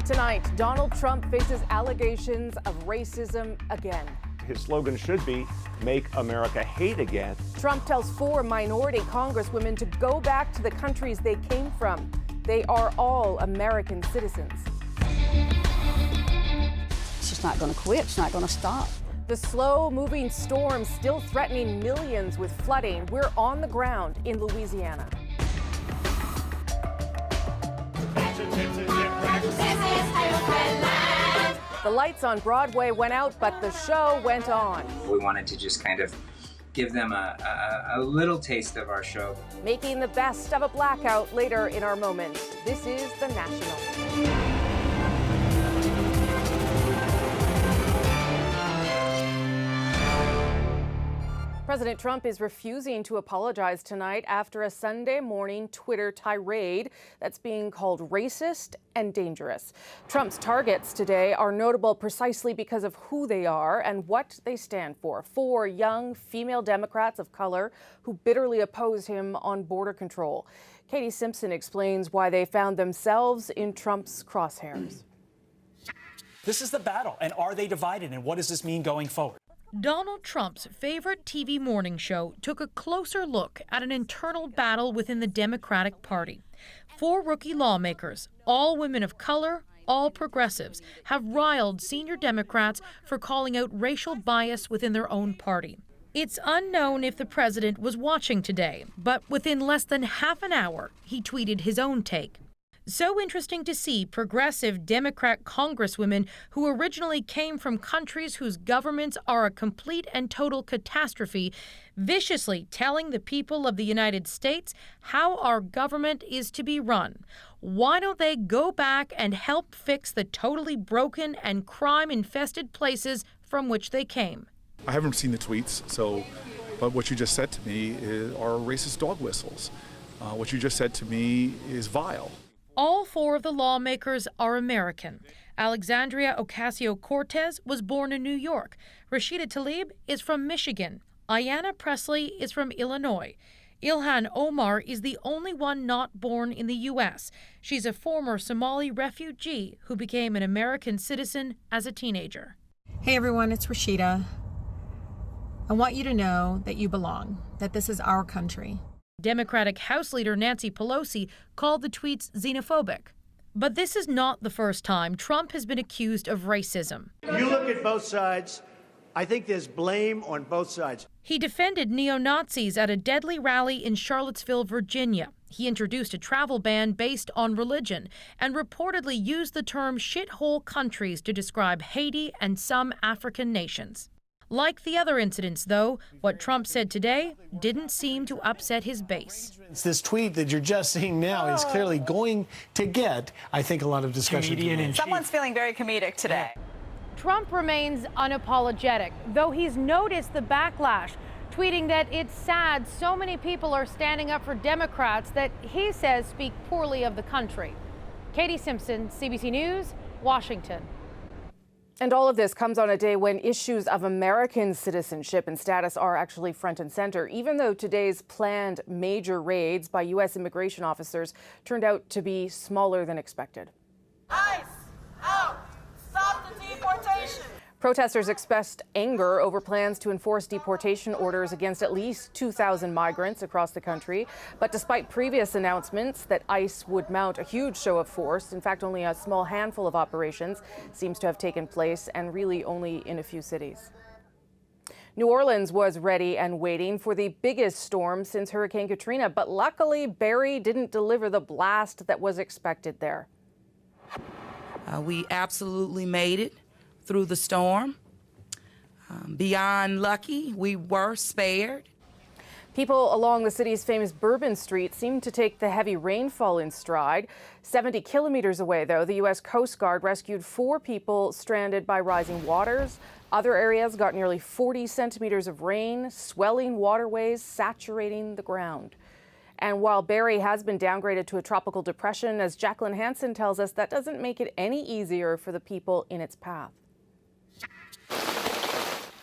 Tonight, Donald Trump faces allegations of racism again. His slogan should be, "Make America Hate Again." Trump tells 4 minority congresswomen to go back to the countries they came from. They are all American citizens. It's just not going to quit. It's not going to stop. The slow-moving storm still threatening millions with flooding. We're on the ground in Louisiana. The lights on Broadway went out, but the show went on. We wanted to just kind of give them a little taste of our show. Making the best of a blackout later in our moment. This is The National. President Trump is refusing to apologize tonight after a Sunday morning Twitter tirade that's being called racist and dangerous. Trump's targets today are notable precisely because of who they are and what they stand for. 4 young female Democrats of color who bitterly oppose him on border control. Katie Simpson explains why they found themselves in Trump's crosshairs. This is the battle, and are they divided, and what does this mean going forward? Donald Trump's favorite TV morning show took a closer look at an internal battle within the Democratic Party. 4 rookie lawmakers, all women of color, all progressives, have riled senior Democrats for calling out racial bias within their own party. It's unknown if the president was watching today, but within less than half an hour, he tweeted his own take. So interesting to see progressive Democrat congresswomen who originally came from countries whose governments are a complete and total catastrophe, viciously telling the people of the United States how our government is to be run. Why don't they go back and help fix the totally broken and crime-infested places from which they came? I haven't seen the tweets, but what you just said to me are racist dog whistles. What you just said to me is vile. All 4 of the lawmakers are American. Alexandria Ocasio-Cortez was born in New York. Rashida Tlaib is from Michigan. Ayanna Pressley is from Illinois. Ilhan Omar is the only one not born in the U.S. She's a former Somali refugee who became an American citizen as a teenager. Hey everyone, it's Rashida. I want you to know that you belong, that this is our country. Democratic House Leader Nancy Pelosi called the tweets xenophobic. But this is not the first time Trump has been accused of racism. You look at both sides. I think there's blame on both sides. He defended neo-Nazis at a deadly rally in Charlottesville, Virginia. He introduced a travel ban based on religion and reportedly used the term shithole countries to describe Haiti and some African nations. Like the other incidents, though, what Trump said today didn't seem to upset his base. This tweet that you're just seeing now is clearly going to get, I think, a lot of discussion. Someone's feeling very comedic today. Trump remains unapologetic, though he's noticed the backlash, tweeting that it's sad so many people are standing up for Democrats that he says speak poorly of the country. Katie Simpson, CBC News, Washington. And all of this comes on a day when issues of American citizenship and status are actually front and center, even though today's planned major raids by U.S. immigration officers turned out to be smaller than expected. ICE, out! Stop the deportation! Protesters expressed anger over plans to enforce deportation orders against at least 2,000 migrants across the country. But despite previous announcements that ICE would mount a huge show of force, in fact, only a small handful of operations seems to have taken place, and really only in a few cities. New Orleans was ready and waiting for the biggest storm since Hurricane Katrina, but luckily Barry didn't deliver the blast that was expected there. We absolutely made it through the storm. Beyond lucky, we were spared. People along the city's famous Bourbon Street seem to take the heavy rainfall in stride. 70 kilometers away, though, the U.S. Coast Guard rescued 4 people stranded by rising waters. Other areas got nearly 40 centimeters of rain, swelling waterways, saturating the ground. And while Barry has been downgraded to a tropical depression, as Jacqueline Hansen tells us, that doesn't make it any easier for the people in its path.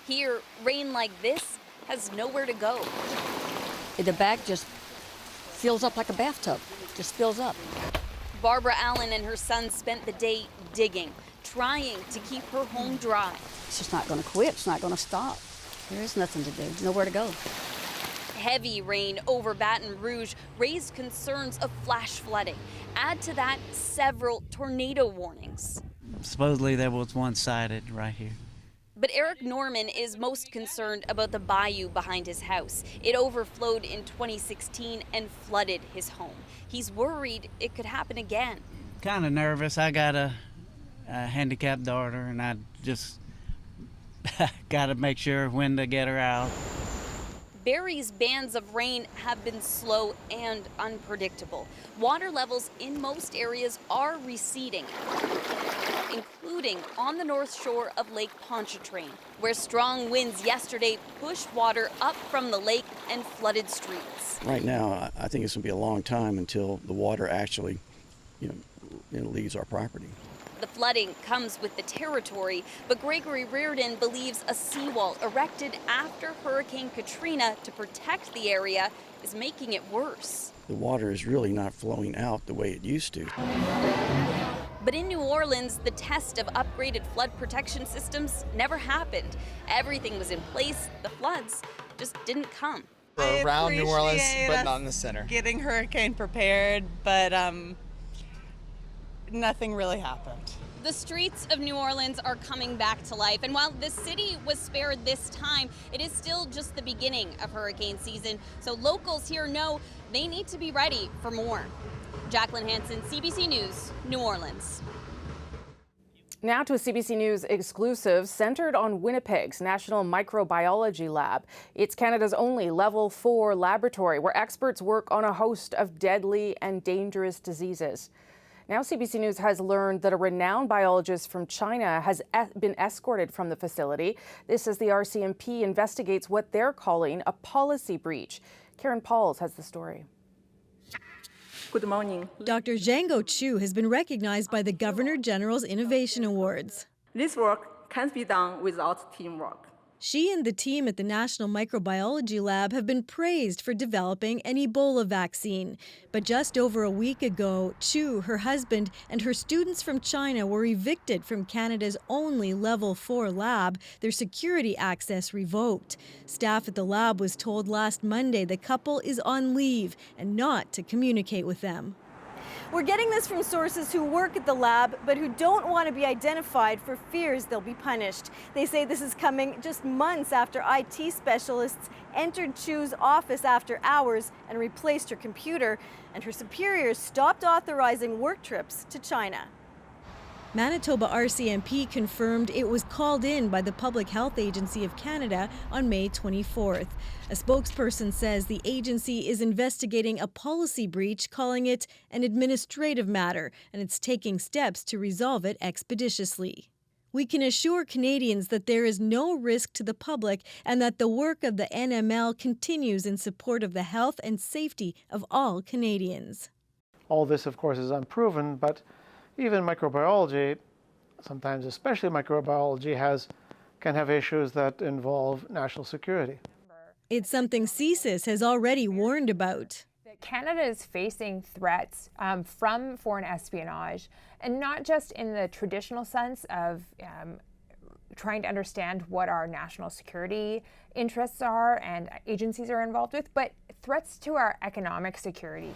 Here, rain like this has nowhere to go. The back just fills up like a bathtub, just fills up. Barbara Allen and her son spent the day digging, trying to keep her home dry. It's just not going to quit. It's not going to stop. There is nothing to do, nowhere to go. Heavy rain over Baton Rouge raised concerns of flash flooding. Add to that several tornado warnings. Supposedly there was one sighted right here. But Eric Norman is most concerned about the bayou behind his house. It overflowed in 2016 and flooded his home. He's worried it could happen again. Kind of nervous. I got a handicapped daughter, and I just got to make sure when to get her out. Barry's bands of rain have been slow and unpredictable. Water levels in most areas are receding, including on the north shore of Lake Pontchartrain, where strong winds yesterday pushed water up from the lake and flooded streets. Right now, I think it's going to be a long time until the water actually, leaves our property. The flooding comes with the territory, but Gregory Reardon believes a seawall erected after Hurricane Katrina to protect the area is making it worse. The water is really not flowing out the way it used to. But in New Orleans, the test of upgraded flood protection systems never happened. Everything was in place, the floods just didn't come. Around New Orleans, but not in the center. Getting hurricane prepared, but nothing really happened. The streets of New Orleans are coming back to life, and while the city was spared this time, it is still just the beginning of hurricane season, so locals here know they need to be ready for more. Jacqueline Hansen, CBC News, New Orleans. Now to a CBC News exclusive centered on Winnipeg's National Microbiology Lab. It's Canada's only Level 4 laboratory where experts work on a host of deadly and dangerous diseases. Now CBC News has learned that a renowned biologist from China has been escorted from the facility. This as the RCMP investigates what they're calling a policy breach. Karen Pauls has the story. Good morning. Dr. Zhang Chu has been recognized by the Governor General's Innovation Awards. This work can't be done without teamwork. She and the team at the National Microbiology Lab have been praised for developing an Ebola vaccine. But just over a week ago, Chu, her husband, and her students from China were evicted from Canada's only Level 4 lab, their security access revoked. Staff at the lab was told last Monday the couple is on leave and not to communicate with them. We're getting this from sources who work at the lab, but who don't want to be identified for fears they'll be punished. They say this is coming just months after IT specialists entered Chu's office after hours and replaced her computer, and her superiors stopped authorizing work trips to China. Manitoba RCMP confirmed it was called in by the Public Health Agency of Canada on May 24th. A spokesperson says the agency is investigating a policy breach, calling it an administrative matter, and it's taking steps to resolve it expeditiously. We can assure Canadians that there is no risk to the public and that the work of the NML continues in support of the health and safety of all Canadians. All this, of course, is unproven, but even microbiology, sometimes especially microbiology, can have issues that involve national security. It's something CSIS has already warned about. Canada is facing threats from foreign espionage, and not just in the traditional sense of trying to understand what our national security interests are and agencies are involved with, but threats to our economic security.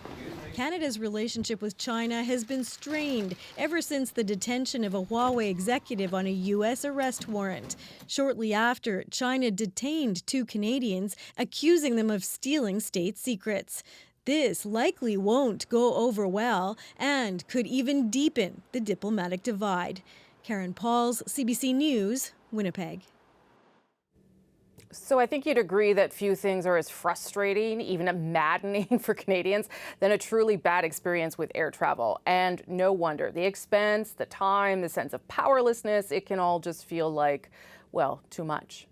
Canada's relationship with China has been strained ever since the detention of a Huawei executive on a U.S. arrest warrant. Shortly after, China detained 2 Canadians, accusing them of stealing state secrets. This likely won't go over well and could even deepen the diplomatic divide. Karen Pauls, CBC News, Winnipeg. So I think you'd agree that few things are as frustrating, even maddening for Canadians, than a truly bad experience with air travel. And no wonder. The expense, the time, the sense of powerlessness, it can all just feel like, well, too much.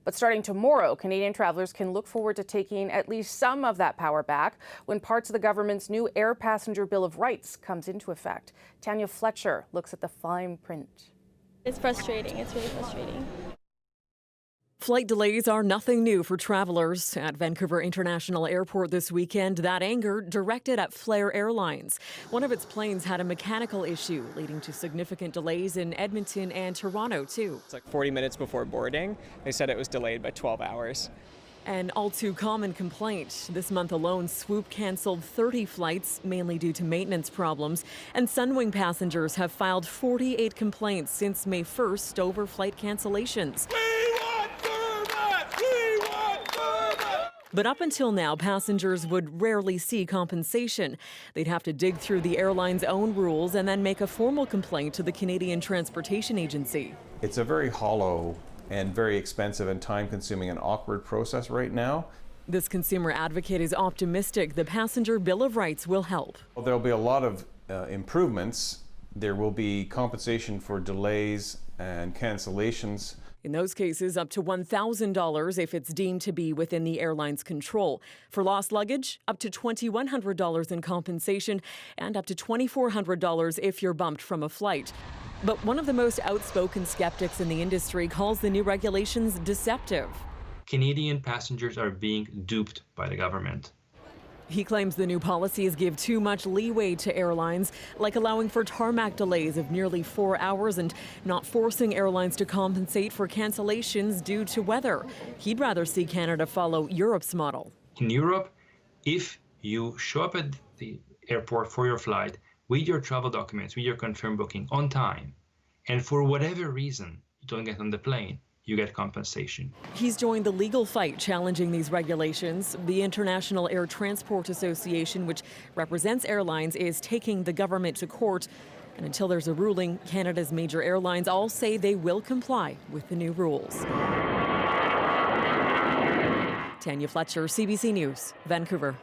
But starting tomorrow, Canadian travelers can look forward to taking at least some of that power back when parts of the government's new Air Passenger Bill of Rights comes into effect. Tanya Fletcher looks at the fine print. It's frustrating. It's really frustrating. Flight delays are nothing new for travelers. At Vancouver International Airport this weekend, that anger directed at Flair Airlines. One of its planes had a mechanical issue, leading to significant delays in Edmonton and Toronto, too. It's like 40 minutes before boarding. They said it was delayed by 12 hours. An all-too-common complaint. This month alone, Swoop canceled 30 flights, mainly due to maintenance problems, and Sunwing passengers have filed 48 complaints since May 1st over flight cancellations. But up until now, passengers would rarely see compensation. They'd have to dig through the airline's own rules and then make a formal complaint to the Canadian Transportation Agency. It's a very hollow and very expensive and time-consuming and awkward process right now. This consumer advocate is optimistic the passenger Bill of Rights will help. Well, there'll be a lot of improvements. There will be compensation for delays and cancellations. In those cases, up to $1,000 if it's deemed to be within the airline's control. For lost luggage, up to $2,100 in compensation and up to $2,400 if you're bumped from a flight. But one of the most outspoken skeptics in the industry calls the new regulations deceptive. Canadian passengers are being duped by the government. He claims the new policies give too much leeway to airlines, like allowing for tarmac delays of nearly 4 hours and not forcing airlines to compensate for cancellations due to weather. He'd rather see Canada follow Europe's model. In Europe, if you show up at the airport for your flight with your travel documents, with your confirmed booking on time, and for whatever reason you don't get on the plane, you get compensation. He's joined the legal fight challenging these regulations. The International Air Transport Association, which represents airlines, is taking the government to court. And until there's a ruling, Canada's major airlines all say they will comply with the new rules. Tanya Fletcher, CBC News, Vancouver.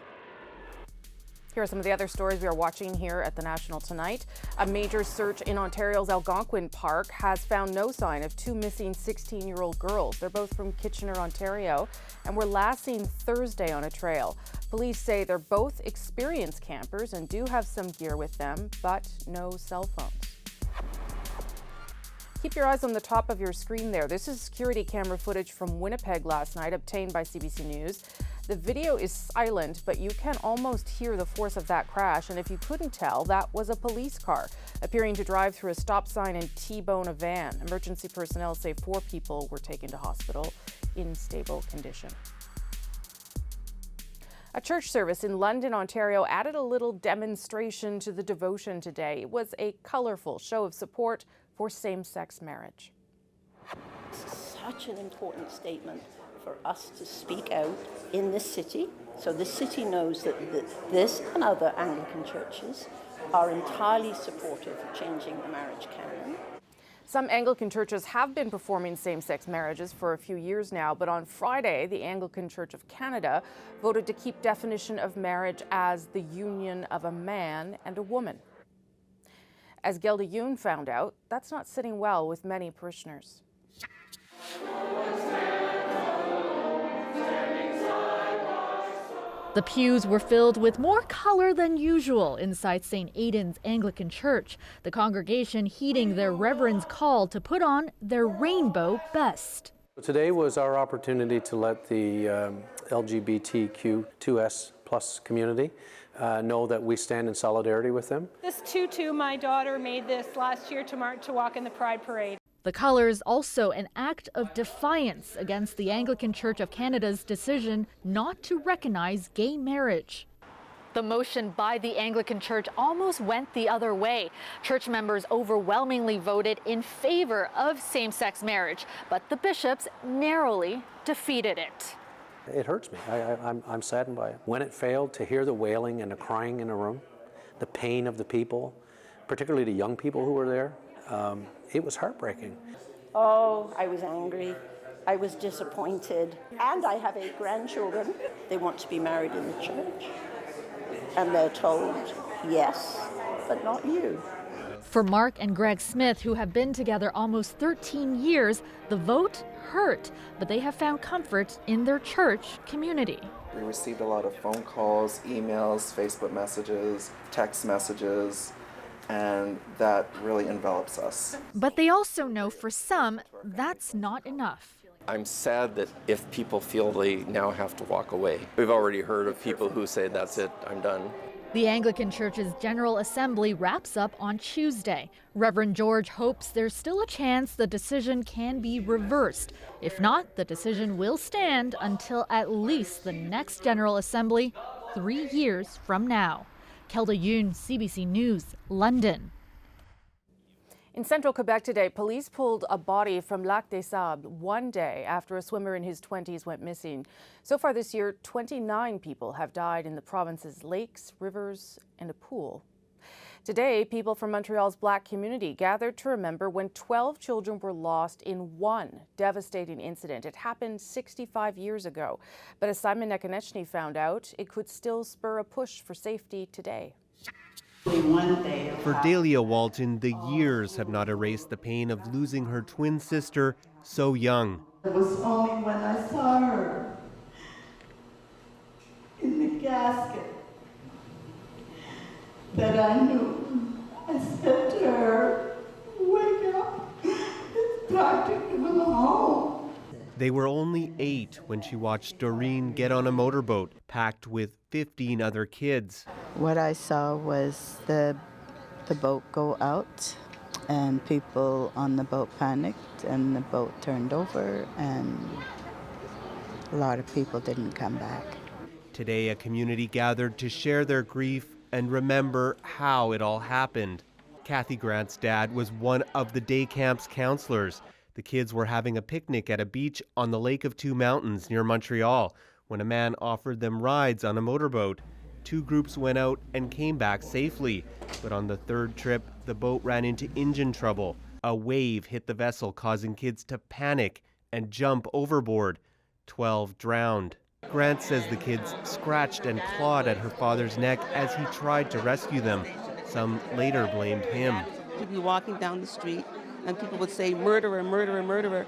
Here are some of the other stories we are watching here at the National tonight. A major search in Ontario's Algonquin Park has found no sign of two missing 16-year-old girls. They're both from Kitchener, Ontario, and were last seen Thursday on a trail. Police say they're both experienced campers and do have some gear with them, but no cell phones. Keep your eyes on the top of your screen there. This is security camera footage from Winnipeg last night, obtained by CBC News. The video is silent, but you can almost hear the force of that crash. And if you couldn't tell, that was a police car appearing to drive through a stop sign and T-bone a van. Emergency personnel say 4 people were taken to hospital in stable condition. A church service in London, Ontario added a little demonstration to the devotion today. It was a colorful show of support for same-sex marriage. It's such an important statement for us to speak out in this city, so the city knows that this and other Anglican churches are entirely supportive of changing the marriage canon. Some Anglican churches have been performing same-sex marriages for a few years now, but on Friday, the Anglican Church of Canada voted to keep definition of marriage as the union of a man and a woman. As Gelda Yoon found out, that's not sitting well with many parishioners. The pews were filled with more color than usual inside St. Aidan's Anglican Church, the congregation heeding their reverend's call to put on their rainbow best. Today was our opportunity to let the LGBTQ2S plus community know that we stand in solidarity with them. This tutu, my daughter made this last year to walk in the Pride Parade. The colors also an act of defiance against the Anglican Church of Canada's decision not to recognize gay marriage. The motion by the Anglican Church almost went the other way. Church members overwhelmingly voted in favor of same-sex marriage, but the bishops narrowly defeated it. It hurts me. I'm saddened by it. When it failed, to hear the wailing and the crying in the room, the pain of the people, particularly the young people who were there, it was heartbreaking. Oh, I was angry. I was disappointed. And I have 8 grandchildren. They want to be married in the church. And they're told, yes, but not you. For Mark and Greg Smith, who have been together almost 13 years, the vote hurt, but they have found comfort in their church community. We received a lot of phone calls, emails, Facebook messages, text messages, and that really envelops us. But they also know for some, that's not enough. I'm sad that if people feel they now have to walk away. We've already heard of people who say, that's it, I'm done. The Anglican Church's General Assembly wraps up on Tuesday. Reverend George hopes there's still a chance the decision can be reversed. If not, the decision will stand until at least the next General Assembly 3 years from now. Kelda Yoon, CBC News, London. In central Quebec today, police pulled a body from Lac des Sables 1 day after a swimmer in his 20s went missing. So far this year, 29 people have died in the province's lakes, rivers, and a pool. Today, people from Montreal's Black community gathered to remember when 12 children were lost in one devastating incident. It happened 65 years ago. But as Simon Nekonechny found out, it could still spur a push for safety today. For Dahlia Walton, the years have not erased the pain of losing her twin sister so young. It was only when I saw her in the casket that I knew. I said to her, wake up, it's time to come home. They were only 8 when she watched Doreen get on a motorboat packed with 15 other kids. What I saw was the boat go out and people on the boat panicked and the boat turned over and a lot of people didn't come back. Today, a community gathered to share their grief and remember how it all happened. Kathy Grant's dad was one of the day camp's counselors. The kids were having a picnic at a beach on the Lake of Two Mountains near Montreal when a man offered them rides on a motorboat. 2 groups went out and came back safely, but on the 3rd trip, the boat ran into engine trouble. A wave hit the vessel, causing kids to panic and jump overboard. 12 drowned. Grant says the kids scratched and clawed at her father's neck as he tried to rescue them. Some later blamed him. He'd be walking down the street and people would say, murderer, murderer, murderer.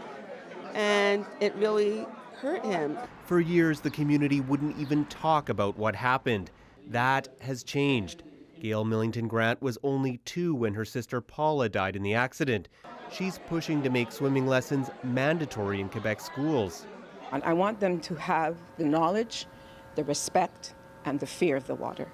And it really hurt him. For years, the community wouldn't even talk about what happened. That has changed. Gail Millington Grant was only 2 when her sister Paula died in the accident. She's pushing to make swimming lessons mandatory in Quebec schools. And I want them to have the knowledge, the respect, and the fear of the water.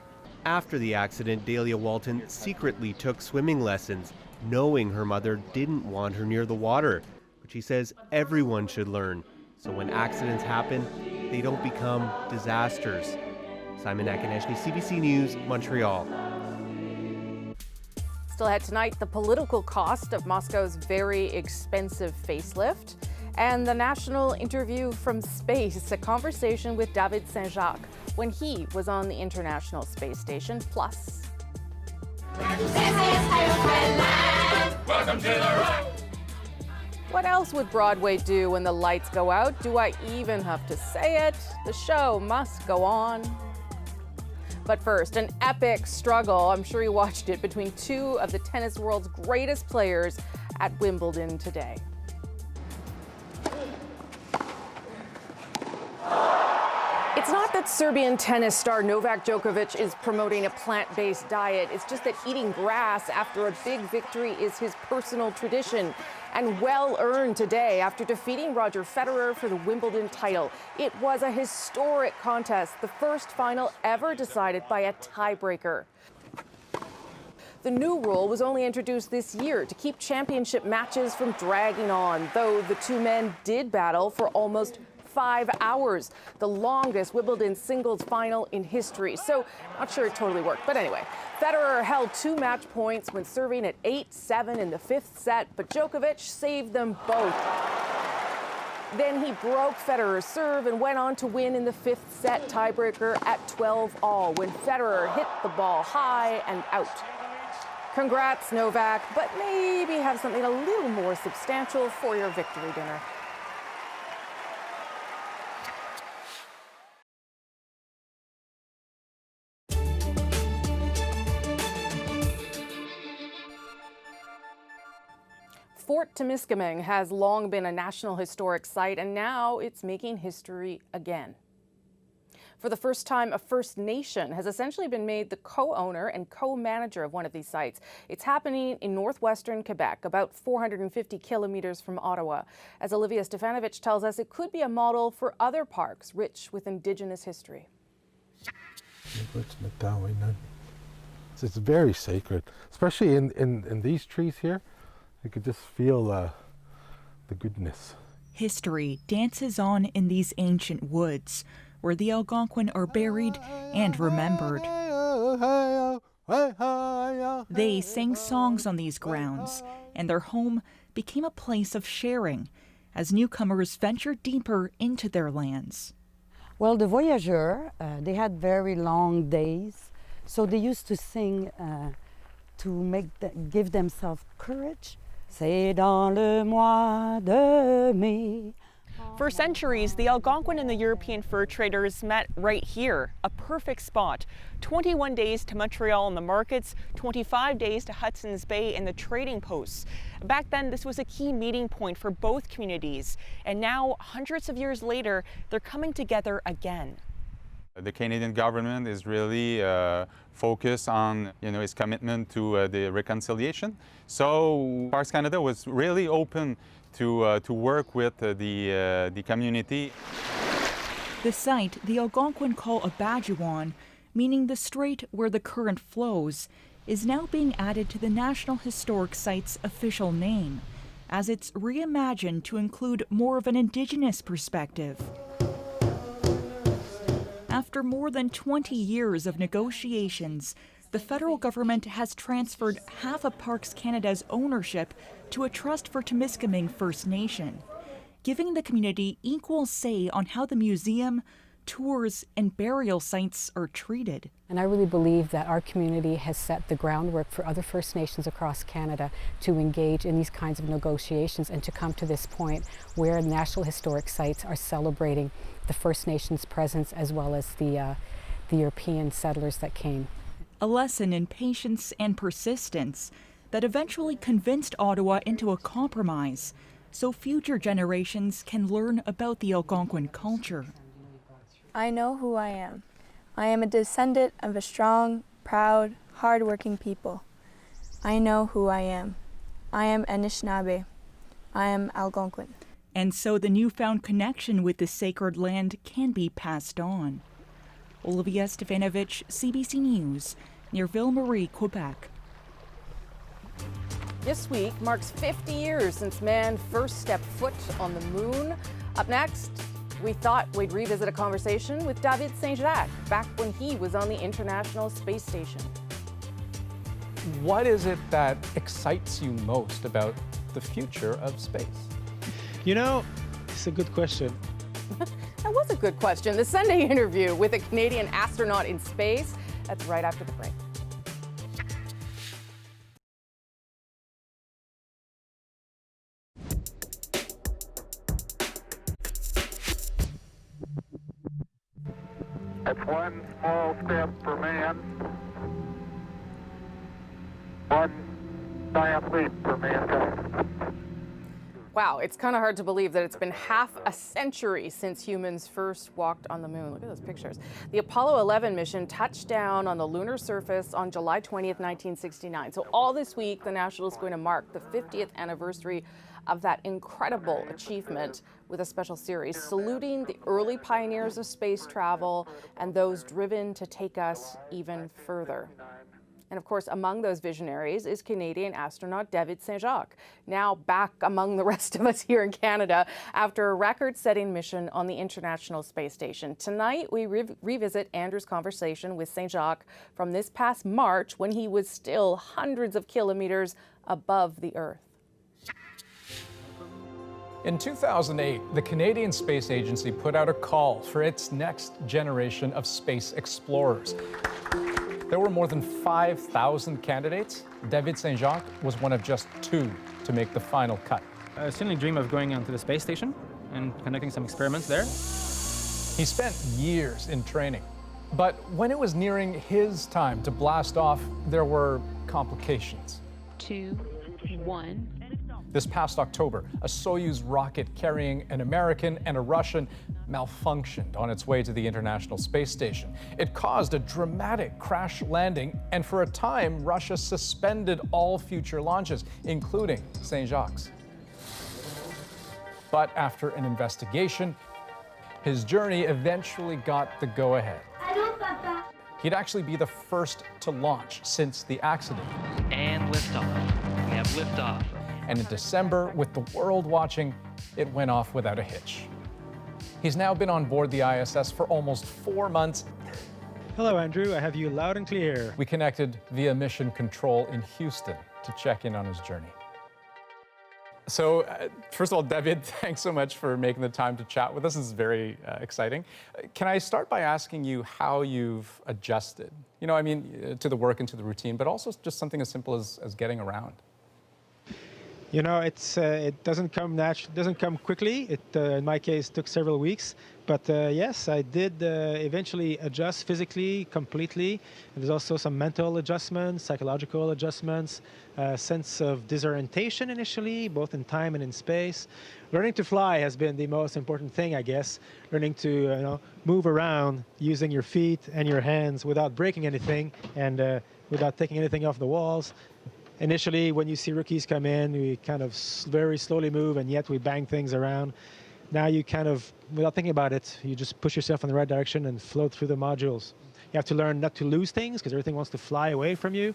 After the accident, Dahlia Walton secretly took swimming lessons, knowing her mother didn't want her near the water. But she says everyone should learn, so when accidents happen, they don't become disasters. Simon Nekonechny, CBC News, Montreal. Still ahead tonight, the political cost of Moscow's very expensive facelift and the national interview from space, a conversation with David Saint-Jacques when he was on the International Space Station. Plus, what else would Broadway do when the lights go out? Do I even have to say it? The show must go on. But first, an epic struggle, I'm sure you watched it, between 2 of the tennis world's greatest players at Wimbledon today. It's not that Serbian tennis star Novak Djokovic is promoting a plant-based diet. It's just that eating grass after a big victory is his personal tradition, and well-earned today after defeating Roger Federer for the Wimbledon title. It was a historic contest, the first final ever decided by a tiebreaker. The new rule was only introduced this year to keep championship matches from dragging on, though the 2 men did battle for almost 5 hours, the longest Wimbledon singles final in history. So, not sure it totally worked, but anyway. Federer held 2 match points when serving at 8-7 in the 5th set, but Djokovic saved them both. Then he broke Federer's serve and went on to win in the 5th set tiebreaker at 12-all when Federer hit the ball high and out. Congrats, Novak, but maybe have something a little more substantial for your victory dinner. Fort Temiskaming has long been a National Historic Site, and now it's making history again. For the first time, a First Nation has essentially been made the co-owner and co-manager of one of these sites. It's happening in northwestern Quebec, about 450 kilometers from Ottawa. As Olivia Stefanovich tells us, it could be a model for other parks rich with Indigenous history. It's very sacred, especially in these trees here. You could just feel the goodness. History dances on in these ancient woods, where the Algonquin are buried and remembered. They sang songs on these grounds, and their home became a place of sharing as newcomers ventured deeper into their lands. Well, the voyageurs, they had very long days, so they used to sing to give themselves courage. C'est dans le mois de mai. For centuries, the Algonquin and the European fur traders met right here, a perfect spot. 21 days to Montreal and the markets, 25 days to Hudson's Bay and the trading posts. Back then, this was a key meeting point for both communities. And now, hundreds of years later, they're coming together again. The Canadian government is really focused on, its commitment to the reconciliation. So Parks Canada was really open to work with the community. The site the Algonquin call a Bajuan, meaning the strait where the current flows, is now being added to the National Historic Site's official name, as it's reimagined to include more of an Indigenous perspective. After more than 20 years of negotiations, the federal government has transferred half of Parks Canada's ownership to a trust for Temiskaming First Nation, giving the community equal say on how the museum, tours, and burial sites are treated. And I really believe that our community has set the groundwork for other First Nations across Canada to engage in these kinds of negotiations and to come to this point where National Historic Sites are celebrating the First Nations presence as well as the European settlers that came. A lesson in patience and persistence that eventually convinced Ottawa into a compromise so future generations can learn about the Algonquin culture. I know who I am. I am a descendant of a strong, proud, hard-working people. I know who I am. I am Anishinaabe. I am Algonquin. And so the newfound connection with the sacred land can be passed on. Olivia Stefanovich, CBC News, near Ville-Marie, Quebec. This week marks 50 years since man first stepped foot on the moon. Up next, we thought we'd revisit a conversation with David Saint-Jacques back when he was on the International Space Station. What is it that excites you most about the future of space? It's a good question. That was a good question. The Sunday interview with a Canadian astronaut in space. That's right after the break. It's one small step for man, one giant leap for mankind. Wow, it's kind of hard to believe that it's been half a century since humans first walked on the moon. Look at those pictures. The Apollo 11 mission touched down on the lunar surface on July 20th, 1969. So all this week, the National is going to mark the 50th anniversary of that incredible achievement with a special series saluting the early pioneers of space travel and those driven to take us even further. And of course, among those visionaries is Canadian astronaut David Saint-Jacques, now back among the rest of us here in Canada after a record-setting mission on the International Space Station. Tonight, we revisit Andrew's conversation with Saint-Jacques from this past March when he was still hundreds of kilometers above the Earth. In 2008, the Canadian Space Agency put out a call for its next generation of space explorers. There were more than 5,000 candidates. David Saint-Jacques was one of just 2 to make the final cut. I certainly dream of going onto the space station and conducting some experiments there. He spent years in training, but when it was nearing his time to blast off, there were complications. 2, 1. This past October, a Soyuz rocket carrying an American and a Russian malfunctioned on its way to the International Space Station. It caused a dramatic crash landing, and for a time, Russia suspended all future launches, including St. Jacques. But after an investigation, his journey eventually got the go-ahead. He'd actually be the first to launch since the accident. And liftoff. We have liftoff. And in December, with the world watching, it went off without a hitch. He's now been on board the ISS for almost 4 months. Hello, Andrew. I have you loud and clear. We connected via mission control in Houston to check in on his journey. So, first of all, David, thanks so much for making the time to chat with us. This is very exciting. Can I start by asking you how you've adjusted? You know, I mean, to the work and to the routine, but also just something as simple as getting around. You know, it doesn't come quickly. It, in my case, took several weeks. But yes, I did eventually adjust physically, completely. And there's also some mental adjustments, psychological adjustments, sense of disorientation initially, both in time and in space. Learning to fly has been the most important thing, I guess. Learning to move around using your feet and your hands without breaking anything and without taking anything off the walls. Initially, when you see rookies come in, we kind of very slowly move, and yet we bang things around. Now you kind of, without thinking about it, you just push yourself in the right direction and float through the modules. You have to learn not to lose things because everything wants to fly away from you.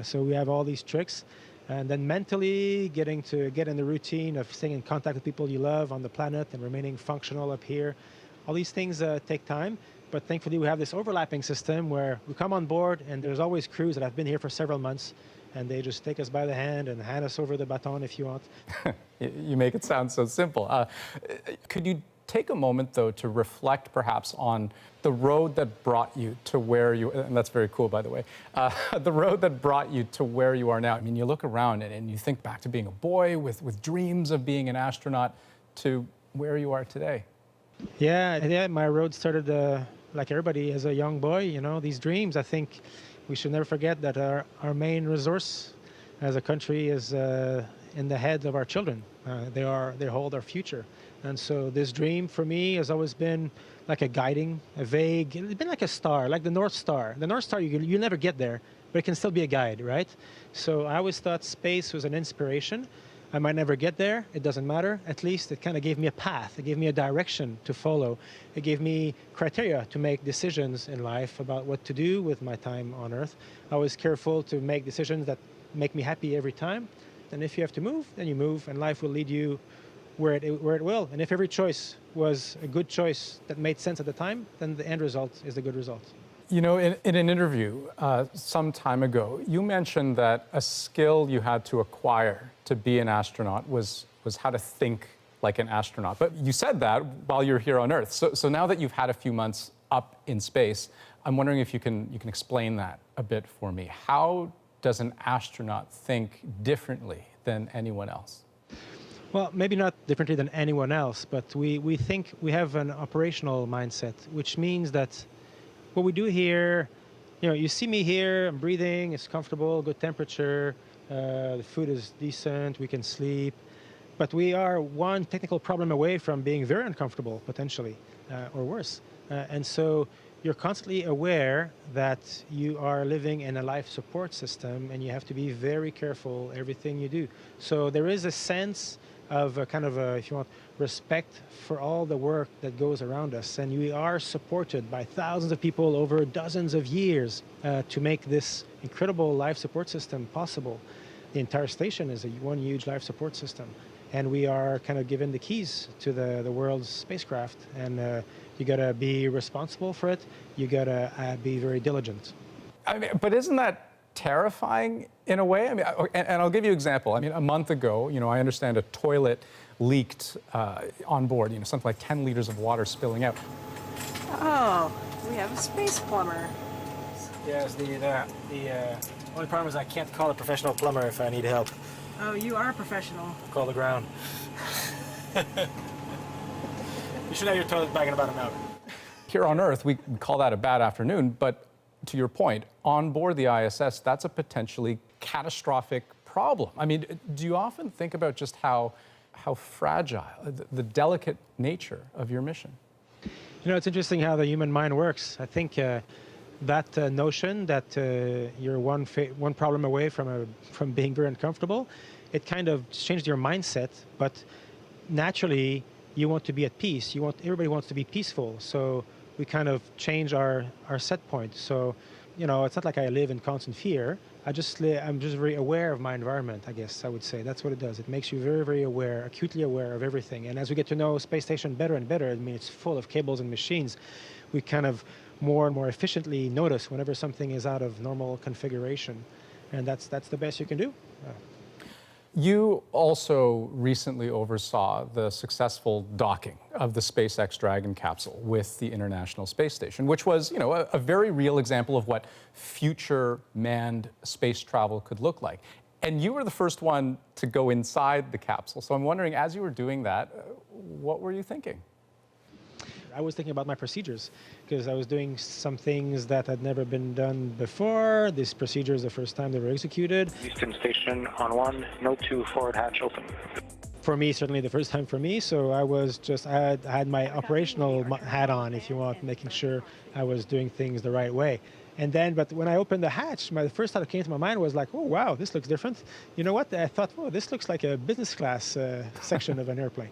So we have all these tricks. And then mentally, getting to get in the routine of staying in contact with people you love on the planet and remaining functional up here. All these things take time. But thankfully, we have this overlapping system where we come on board, and there's always crews that have been here for several months. And they just take us by the hand and hand us over the baton if you want. You make it sound so simple. Could you take a moment, though, to reflect perhaps on the road that brought you to where you, and that's very cool, by the way, the road that brought you to where you are now? I mean, you look around and you think back to being a boy with dreams of being an astronaut to where you are today. Yeah, my road started like everybody as a young boy, you know, these dreams. I think we should never forget that our main resource as a country is in the heads of our children. They hold our future. And so this dream for me has always been like a guiding, a vague, it's been like a star, like the North Star. The North Star, you'll never get there, but it can still be a guide, right? So I always thought space was an inspiration. I might never get there, it doesn't matter. At least it kind of gave me a path, it gave me a direction to follow. It gave me criteria to make decisions in life about what to do with my time on Earth. I was careful to make decisions that make me happy every time. And if you have to move, then you move, and life will lead you where it will. And if every choice was a good choice that made sense at the time, then the end result is the good result. You know, in an interview some time ago, you mentioned that a skill you had to acquire to be an astronaut was how to think like an astronaut. But you said that while you're here on Earth. So now that you've had a few months up in space, I'm wondering if you can explain that a bit for me. How does an astronaut think differently than anyone else? Well, maybe not differently than anyone else, but we think we have an operational mindset, which means that what we do here, you know, you see me here, I'm breathing, it's comfortable, good temperature, the food is decent, we can sleep, but we are one technical problem away from being very uncomfortable, potentially, or worse. And so you're constantly aware that you are living in a life support system and you have to be very careful everything you do. So there is a sense of a kind of a, if you want, respect for all the work that goes around us. And we are supported by thousands of people over dozens of years to make this incredible life support system possible. The entire station is one huge life support system. And we are kind of given the keys to the world's spacecraft. And you gotta be responsible for it. You gotta be very diligent. I mean, but isn't that terrifying in a way? I mean, and I'll give you an example. I mean, a month ago, you know, I understand a toilet leaked on board, you know, something like 10 liters of water spilling out. Oh, we have a space plumber. Yes, the only problem is I can't call a professional plumber if I need help. Oh, you are a professional. Call the ground. You should have your toilet back in about an hour. Here on Earth, we call that a bad afternoon, but to your point, on board the ISS, that's a potentially catastrophic problem. I mean, do you often think about just how fragile, the delicate nature of your mission? You know, it's interesting how the human mind works. I think that notion that you're one problem away from being very uncomfortable, it kind of changed your mindset. But naturally, you want to be at peace. Everybody wants to be peaceful. So we kind of change our set point. So, you know, it's not like I live in constant fear. I'm just very aware of my environment, I guess I would say. That's what it does. It makes you very, very aware, acutely aware of everything. And as we get to know space station better and better, I mean, it's full of cables and machines, we kind of more and more efficiently notice whenever something is out of normal configuration. And that's the best you can do. You also recently oversaw the successful docking of the SpaceX Dragon capsule with the International Space Station, which was, you know, a very real example of what future manned space travel could look like. And you were the first one to go inside the capsule. So I'm wondering, as you were doing that, what were you thinking? I was thinking about my procedures because I was doing some things that had never been done before. These procedures, the first time they were executed. Houston Station on 1, no 2, forward hatch open. For me, certainly the first time for me. So I had my operational hat on, if you want, making sure I was doing things the right way. And then, but when I opened the hatch, the first thought that came to my mind was like, oh, wow, this looks different. You know what? I thought, oh, this looks like a business class section of an airplane.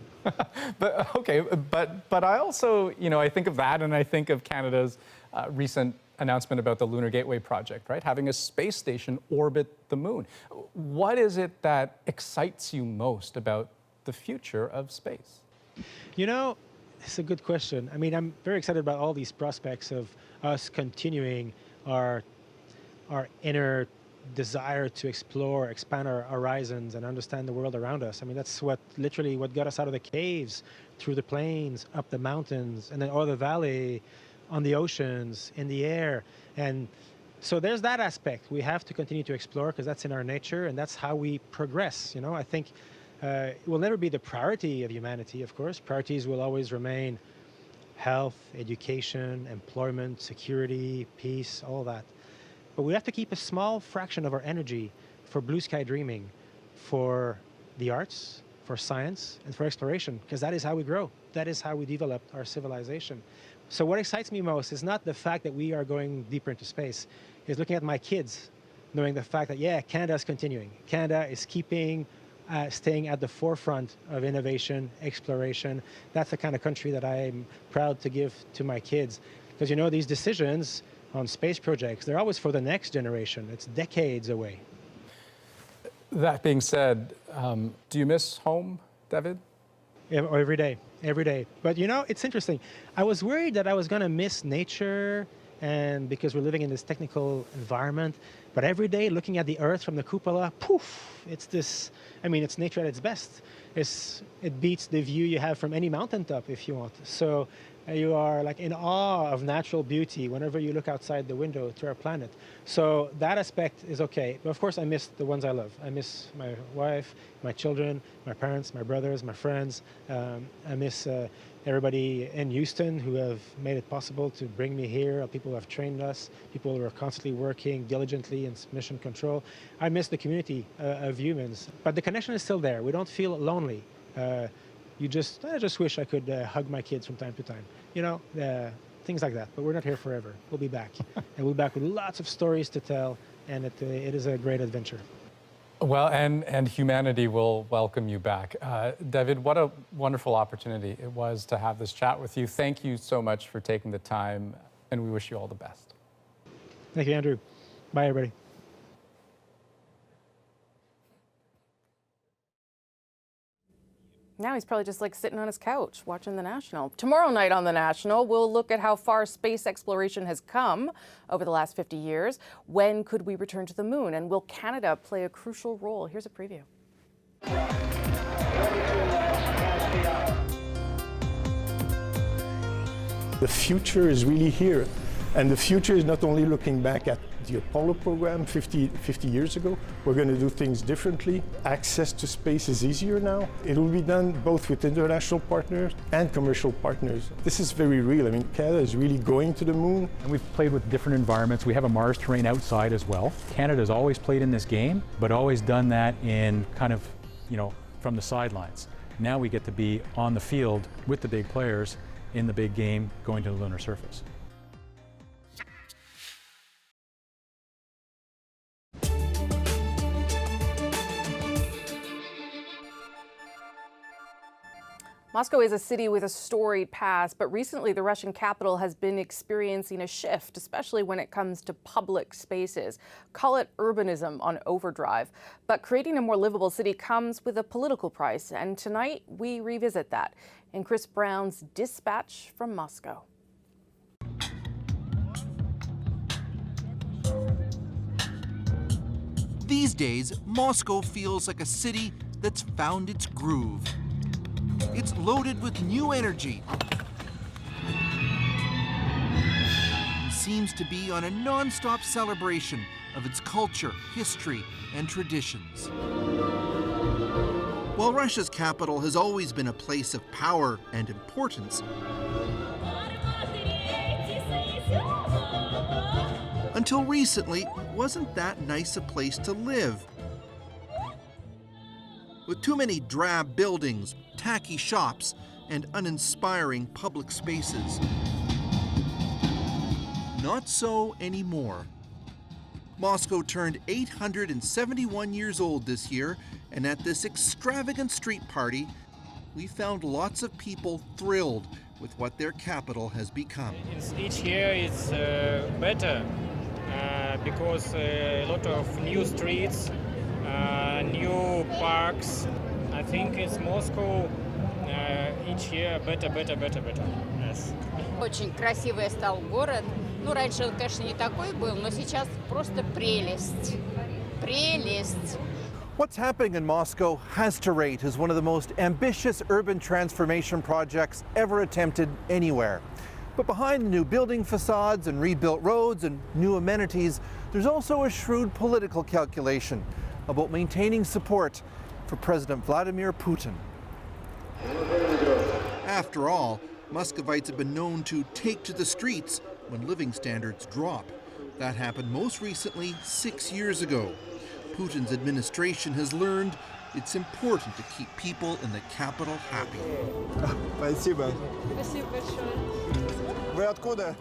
But okay, but I also, you know, I think of that and I think of Canada's recent announcement about the Lunar Gateway project, right? Having a space station orbit the moon. What is it that excites you most about the future of space? You know, it's a good question. I mean, I'm very excited about all these prospects of us continuing our inner desire to explore, expand our horizons and understand the world around us. I mean, that's literally what got us out of the caves, through the plains, up the mountains, and then over the valley, on the oceans, in the air. And so there's that aspect. We have to continue to explore because that's in our nature and that's how we progress. You know, I think it will never be the priority of humanity, of course. Priorities will always remain health, education, employment, security, peace, all that. But we have to keep a small fraction of our energy for blue sky dreaming, for the arts, for science, and for exploration, because that is how we grow. That is how we develop our civilization. So what excites me most is not the fact that we are going deeper into space, is looking at my kids, knowing the fact that, yeah, Canada is continuing. Canada is staying at the forefront of innovation, exploration. That's the kind of country that I'm proud to give to my kids. Because, you know, these decisions on space projects, they're always for the next generation. It's decades away. That being said, do you miss home, David? Yeah, every day. But, you know, it's interesting. I was worried that I was going to miss nature, and because we're living in this technical environment. But every day, looking at the Earth from the cupola, poof, it's this, I mean, it's nature at its best. It beats the view you have from any mountaintop, if you want. So you are like in awe of natural beauty whenever you look outside the window to our planet. So that aspect is okay. But of course, I miss the ones I love. I miss my wife, my children, my parents, my brothers, my friends. I miss everybody in Houston who have made it possible to bring me here, people who have trained us, people who are constantly working diligently in mission control. I miss the community of humans, but the connection is still there. We don't feel lonely. I just wish I could hug my kids from time to time, you know, things like that. But we're not here forever. We'll be back, and we'll be back with lots of stories to tell, and it is a great adventure. Well, and humanity will welcome you back. David, what a wonderful opportunity it was to have this chat with you. Thank you so much for taking the time, and we wish you all the best. Thank you, Andrew. Bye, everybody. Now he's probably just like sitting on his couch watching The National. Tomorrow night on The National, we'll look at how far space exploration has come over the last 50 years. When could we return to the moon? And will Canada play a crucial role? Here's a preview. The future is really here. And the future is not only looking back at the Apollo program 50 years ago. We're going to do things differently. Access to space is easier now. It will be done both with international partners and commercial partners. This is very real. I mean, Canada is really going to the moon. And we've played with different environments. We have a Mars terrain outside as well. Canada's always played in this game, but always done that in kind of, from the sidelines. Now we get to be on the field with the big players in the big game going to the lunar surface. Moscow is a city with a storied past, but recently the Russian capital has been experiencing a shift, especially when it comes to public spaces. Call it urbanism on overdrive. But creating a more livable city comes with a political price, and tonight we revisit that in Chris Brown's Dispatch from Moscow. These days, Moscow feels like a city that's found its groove. It's loaded with new energy. It seems to be on a non-stop celebration of its culture, history, and traditions. While Russia's capital has always been a place of power and importance, until recently, it wasn't that nice a place to live. With too many drab buildings, tacky shops, and uninspiring public spaces. Not so anymore. Moscow turned 871 years old this year, and at this extravagant street party, we found lots of people thrilled with what their capital has become. Each year it's better because a lot of new streets, new parks. I think it's Moscow each year better. Yes. Очень красивый стал город. Ну, раньше он, конечно, не такой был, но сейчас просто прелесть. Прелесть. What's happening in Moscow has to rate as one of the most ambitious urban transformation projects ever attempted anywhere. But behind the new building facades and rebuilt roads and new amenities, there's also a shrewd political calculation about maintaining support for President Vladimir Putin. After all, Muscovites have been known to take to the streets when living standards drop. That happened most recently 6 years ago. Putin's administration has learned it's important to keep people in the capital happy. Спасибо.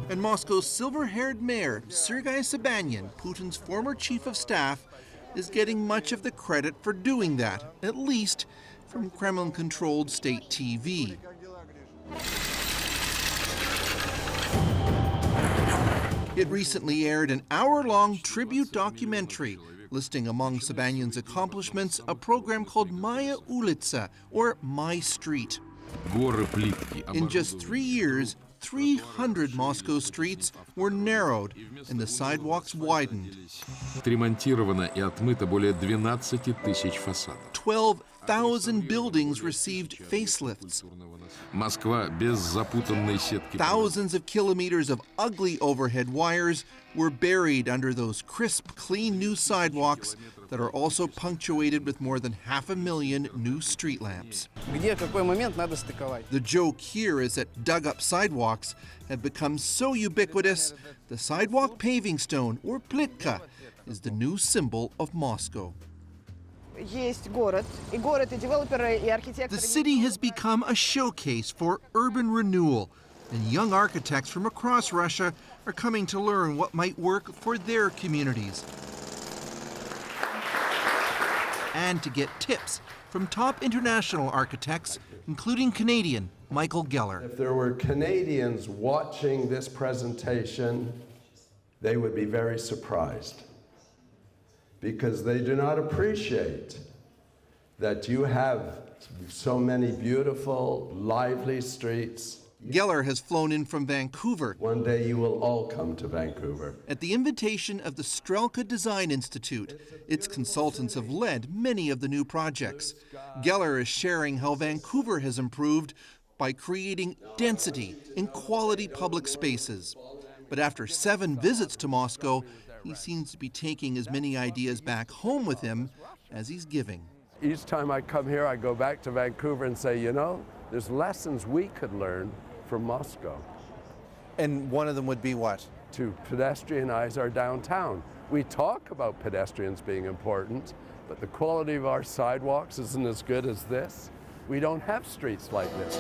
And Moscow's silver-haired mayor, Sergei Sobyanin, Putin's former chief of staff, is getting much of the credit for doing that, at least from Kremlin-controlled state TV. It recently aired an hour-long tribute documentary listing among Sobyanin's accomplishments a program called Maya Ulitsa, or My Street. In just 3 years, 300 Moscow streets were narrowed and the sidewalks widened. 12,000 buildings received facelifts. Thousands of kilometers of ugly overhead wires were buried under those crisp, clean new sidewalks that are also punctuated with more than 500,000 new street lamps. The joke here is that dug-up sidewalks have become so ubiquitous, the sidewalk paving stone, or plitka, is the new symbol of Moscow. The city has become a showcase for urban renewal, and young architects from across Russia are coming to learn what might work for their communities. And to get tips from top international architects, including Canadian Michael Geller. If there were Canadians watching this presentation, they would be very surprised, because they do not appreciate that you have so many beautiful, lively streets. Geller has flown in from Vancouver. One day you will all come to Vancouver. At the invitation of the Strelka Design Institute, its consultants have led many of the new projects. Geller is sharing how Vancouver has improved by creating density in quality public spaces. But after 7 visits to Moscow, He seems to be taking as many ideas back home with him as he's giving. Each time I come here, I go back to Vancouver and say, you know, there's lessons we could learn from Moscow. And one of them would be what? To pedestrianize our downtown. We talk about pedestrians being important, but the quality of our sidewalks isn't as good as this. We don't have streets like this.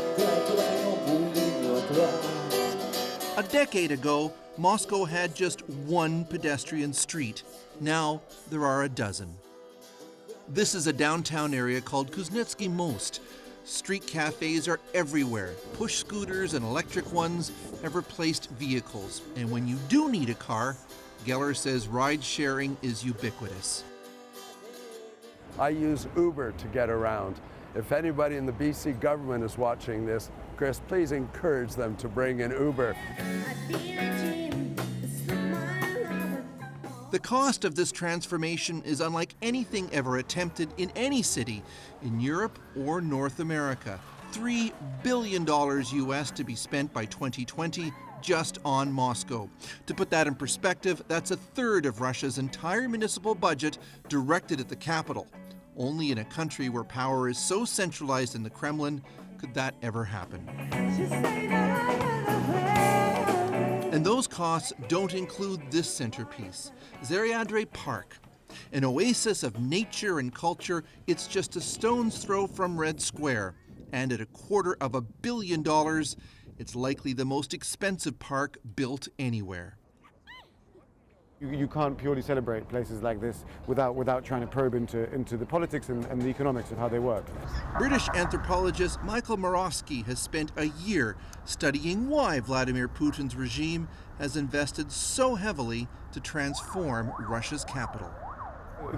A decade ago, Moscow had just one pedestrian street. Now there are a dozen. This is a downtown area called Kuznetsky Most. Street cafes are everywhere. Push scooters and electric ones have replaced vehicles. And when you do need a car, Geller says ride sharing is ubiquitous. I use Uber to get around. If anybody in the BC government is watching this, Chris, please encourage them to bring in Uber. The cost of this transformation is unlike anything ever attempted in any city in Europe or North America. $3 billion US to be spent by 2020 just on Moscow. To put that in perspective, that's a third of Russia's entire municipal budget directed at the capital. Only in a country where power is so centralized in the Kremlin could that ever happen. And those costs don't include this centerpiece, Zaryadre Park. An oasis of nature and culture, it's just a stone's throw from Red Square. And at $250 million, it's likely the most expensive park built anywhere. You can't purely celebrate places like this without trying to probe into the politics and the economics of how they work. British anthropologist Michael Morawski has spent a year studying why Vladimir Putin's regime has invested so heavily to transform Russia's capital.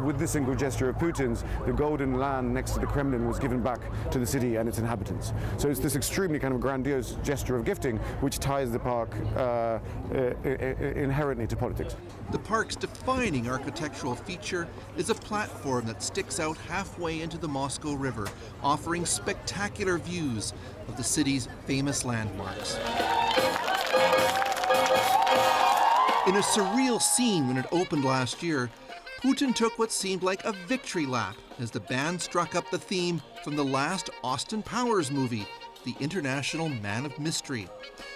With this single gesture of Putin's, the golden land next to the Kremlin was given back to the city and its inhabitants. So it's this extremely kind of grandiose gesture of gifting which ties the park inherently to politics. The park's defining architectural feature is a platform that sticks out halfway into the Moscow River, offering spectacular views of the city's famous landmarks. In a surreal scene when it opened last year, Putin took what seemed like a victory lap as the band struck up the theme from the last Austin Powers movie, The International Man of Mystery.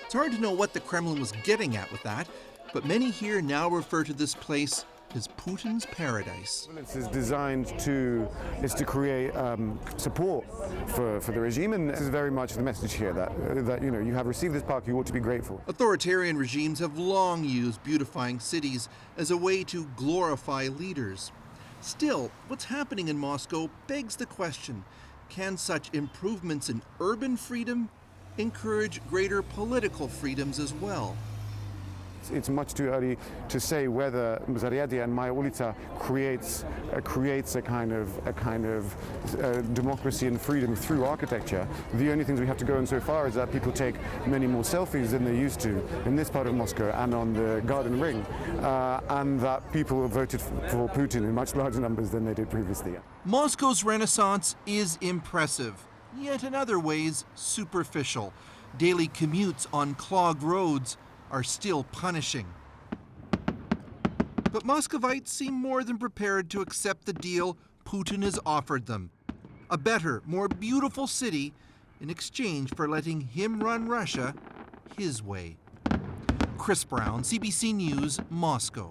It's hard to know what the Kremlin was getting at with that, but many here now refer to this place as Putin's paradise. It's designed to create support for the regime, and this is very much the message here that you know, you have received this park, you ought to be grateful. Authoritarian regimes have long used beautifying cities as a way to glorify leaders. Still, what's happening in Moscow begs the question, can such improvements in urban freedom encourage greater political freedoms as well? It's much too early to say whether Zaryadye and Maya Ulica creates a kind of democracy and freedom through architecture. The only things we have to go in so far is that people take many more selfies than they used to in this part of Moscow and on the Garden Ring, and that people voted for Putin in much larger numbers than they did previously. Moscow's renaissance is impressive, yet in other ways superficial. Daily commutes on clogged roads are still punishing. But Muscovites seem more than prepared to accept the deal Putin has offered them. A better, more beautiful city in exchange for letting him run Russia his way. Chris Brown, CBC News, Moscow.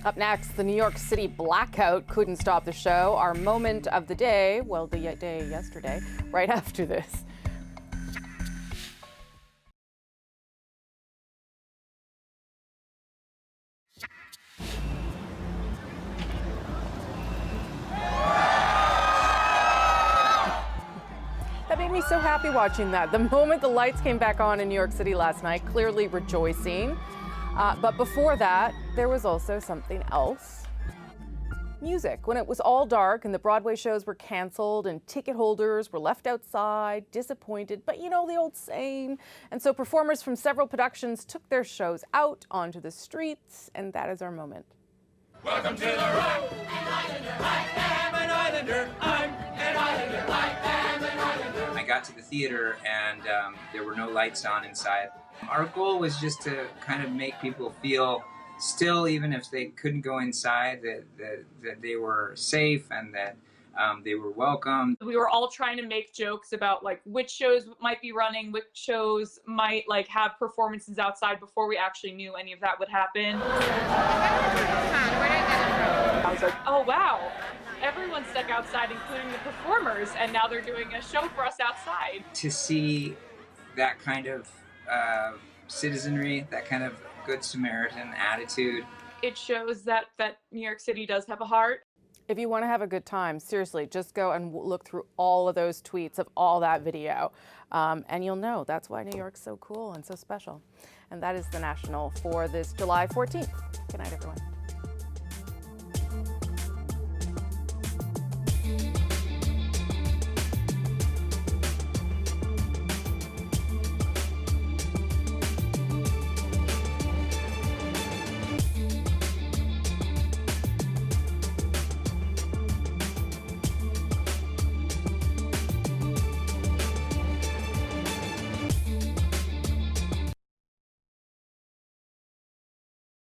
Up next, the New York City blackout couldn't stop the show. Our moment of the day, well, the day yesterday, right after this. That made me so happy watching that. The moment the lights came back on in New York City last night, clearly rejoicing. But before that, there was also something else. Music. When it was all dark and the Broadway shows were canceled and ticket holders were left outside, disappointed, but you know the old saying. And so performers from several productions took their shows out onto the streets, and that is our moment. Welcome to the rock, an islander, I am an islander, I'm an islander, I am an islander. I got to the theater and there were no lights on inside. Our goal was just to kind of make people feel still, even if they couldn't go inside, that they were safe and that they were welcome. We were all trying to make jokes about like which shows might be running, which shows might like have performances outside before we actually knew any of that would happen. I was like, oh wow, everyone stuck outside, including the performers, and now they're doing a show for us outside. To see that kind of citizenry, that kind of Good Samaritan attitude. It shows that New York City does have a heart. If you want to have a good time, seriously, just go and look through all of those tweets of all that video, and you'll know that's why New York's so cool and so special. And that is the National for this July 14th. Good night, everyone.